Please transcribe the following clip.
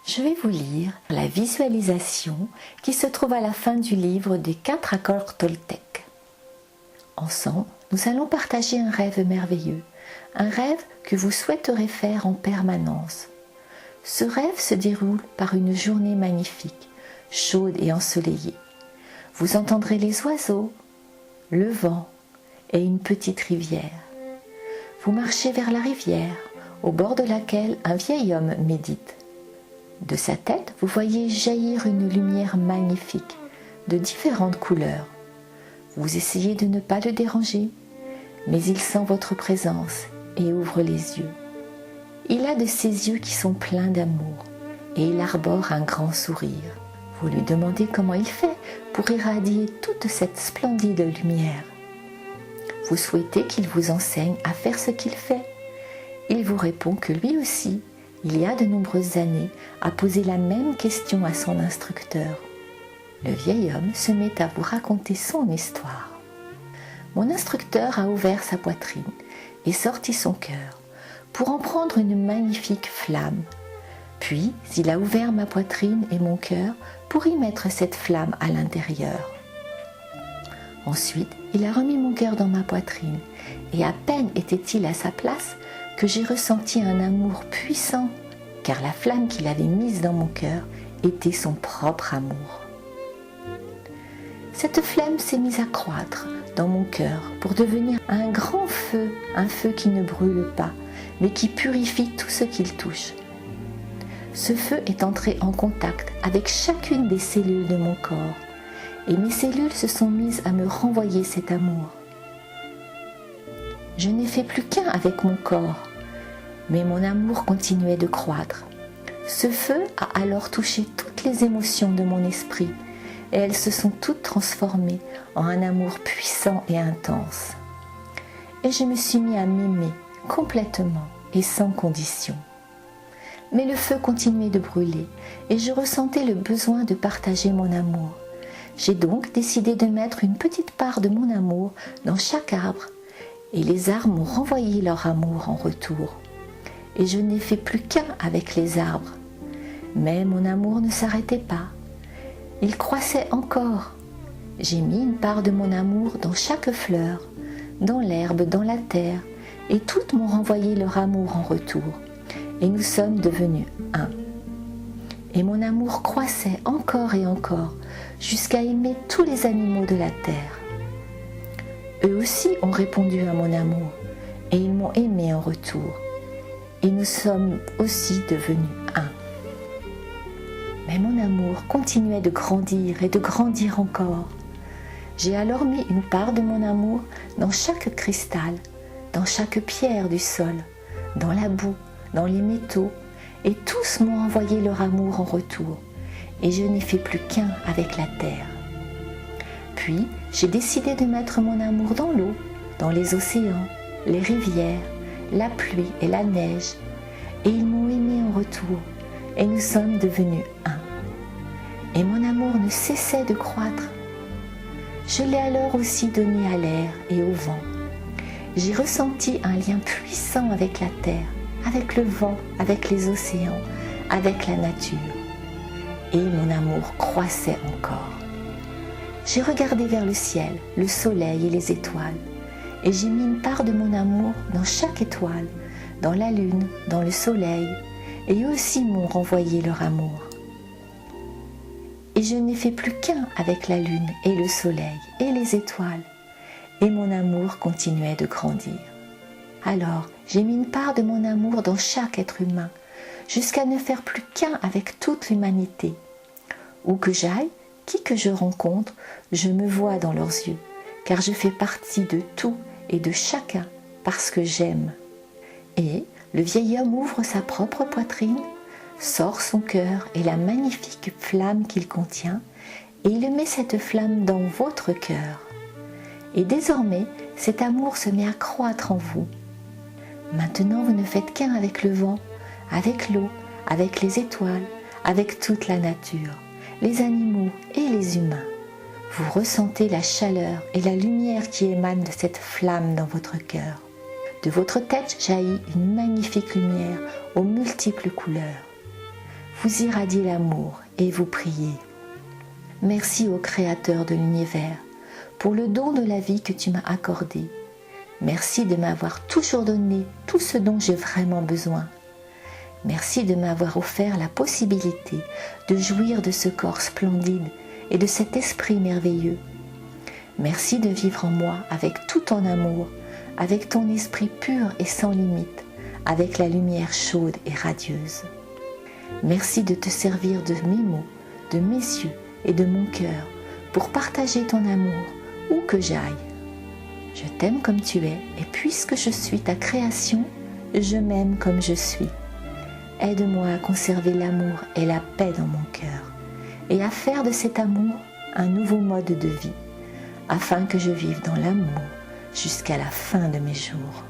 Je vais vous lire la visualisation qui se trouve à la fin du livre des 4 accords Toltec. Ensemble, nous allons partager un rêve merveilleux, un rêve que vous souhaiterez faire en permanence. Ce rêve se déroule par une journée magnifique, chaude et ensoleillée. Vous entendrez les oiseaux, le vent et une petite rivière. Vous marchez vers la rivière, au bord de laquelle un vieil homme médite. De sa tête, vous voyez jaillir une lumière magnifique, de différentes couleurs. Vous essayez de ne pas le déranger, mais il sent votre présence et ouvre les yeux. Il a de ces yeux qui sont pleins d'amour et il arbore un grand sourire. Vous lui demandez comment il fait pour irradier toute cette splendide lumière. Vous souhaitez qu'il vous enseigne à faire ce qu'il fait. Il vous répond que lui aussi, il y a de nombreuses années, a posé la même question à son instructeur. Le vieil homme se met à vous raconter son histoire. Mon instructeur a ouvert sa poitrine et sorti son cœur pour en prendre une magnifique flamme. Puis, il a ouvert ma poitrine et mon cœur pour y mettre cette flamme à l'intérieur. Ensuite, il a remis mon cœur dans ma poitrine et à peine était-il à sa place que j'ai ressenti un amour puissant, car la flamme qu'il avait mise dans mon cœur était son propre amour. Cette flamme s'est mise à croître dans mon cœur pour devenir un grand feu, un feu qui ne brûle pas, mais qui purifie tout ce qu'il touche. Ce feu est entré en contact avec chacune des cellules de mon corps, et mes cellules se sont mises à me renvoyer cet amour. Je n'ai fait plus qu'un avec mon corps, mais mon amour continuait de croître. Ce feu a alors touché toutes les émotions de mon esprit, et elles se sont toutes transformées en un amour puissant et intense. Et je me suis mis à m'aimer complètement et sans condition. Mais le feu continuait de brûler, et je ressentais le besoin de partager mon amour. J'ai donc décidé de mettre une petite part de mon amour dans chaque arbre, et les arbres m'ont renvoyé leur amour en retour. Et je n'ai fait plus qu'un avec les arbres. Mais mon amour ne s'arrêtait pas. Il croissait encore. J'ai mis une part de mon amour dans chaque fleur, dans l'herbe, dans la terre, et toutes m'ont renvoyé leur amour en retour. Et nous sommes devenus un. Et mon amour croissait encore et encore, jusqu'à aimer tous les animaux de la terre. Eux aussi ont répondu à mon amour, et ils m'ont aimé en retour. Et nous sommes aussi devenus un. Mais mon amour continuait de grandir et de grandir encore. J'ai alors mis une part de mon amour dans chaque cristal, dans chaque pierre du sol, dans la boue, dans les métaux, et tous m'ont envoyé leur amour en retour, et je n'ai fait plus qu'un avec la terre. Puis, j'ai décidé de mettre mon amour dans l'eau, dans les océans, les rivières, la pluie et la neige, et ils m'ont aimé en retour, et nous sommes devenus un. Et mon amour ne cessait de croître. Je l'ai alors aussi donné à l'air et au vent. J'ai ressenti un lien puissant avec la terre, avec le vent, avec les océans, avec la nature. Et mon amour croissait encore. J'ai regardé vers le ciel, le soleil et les étoiles, et j'ai mis une part de mon amour dans chaque étoile, dans la lune, dans le soleil, et eux aussi m'ont renvoyé leur amour. Et je n'ai fait plus qu'un avec la lune et le soleil et les étoiles, et mon amour continuait de grandir. Alors, j'ai mis une part de mon amour dans chaque être humain, jusqu'à ne faire plus qu'un avec toute l'humanité. Où que j'aille, qui que je rencontre, je me vois dans leurs yeux, car je fais partie de tout et de chacun parce que j'aime. Et le vieil homme ouvre sa propre poitrine, sort son cœur et la magnifique flamme qu'il contient, et il met cette flamme dans votre cœur. Et désormais, cet amour se met à croître en vous. Maintenant, vous ne faites qu'un avec le vent, avec l'eau, avec les étoiles, avec toute la nature, les animaux et les humains. Vous ressentez la chaleur et la lumière qui émanent de cette flamme dans votre cœur. De votre tête jaillit une magnifique lumière aux multiples couleurs. vous irradiez l'amour et vous priez. Merci au Créateur de l'univers pour le don de la vie que tu m'as accordé. Merci de m'avoir toujours donné tout ce dont j'ai vraiment besoin. Merci de m'avoir offert la possibilité de jouir de ce corps splendide et de cet esprit merveilleux. Merci de vivre en moi avec tout ton amour, avec ton esprit pur et sans limite, avec la lumière chaude et radieuse. Merci de te servir de mes mots, de mes yeux et de mon cœur pour partager ton amour où que j'aille. Je t'aime comme tu es et puisque je suis ta création, je m'aime comme je suis. Aide-moi à conserver l'amour et la paix dans mon cœur et à faire de cet amour un nouveau mode de vie afin que je vive dans l'amour jusqu'à la fin de mes jours.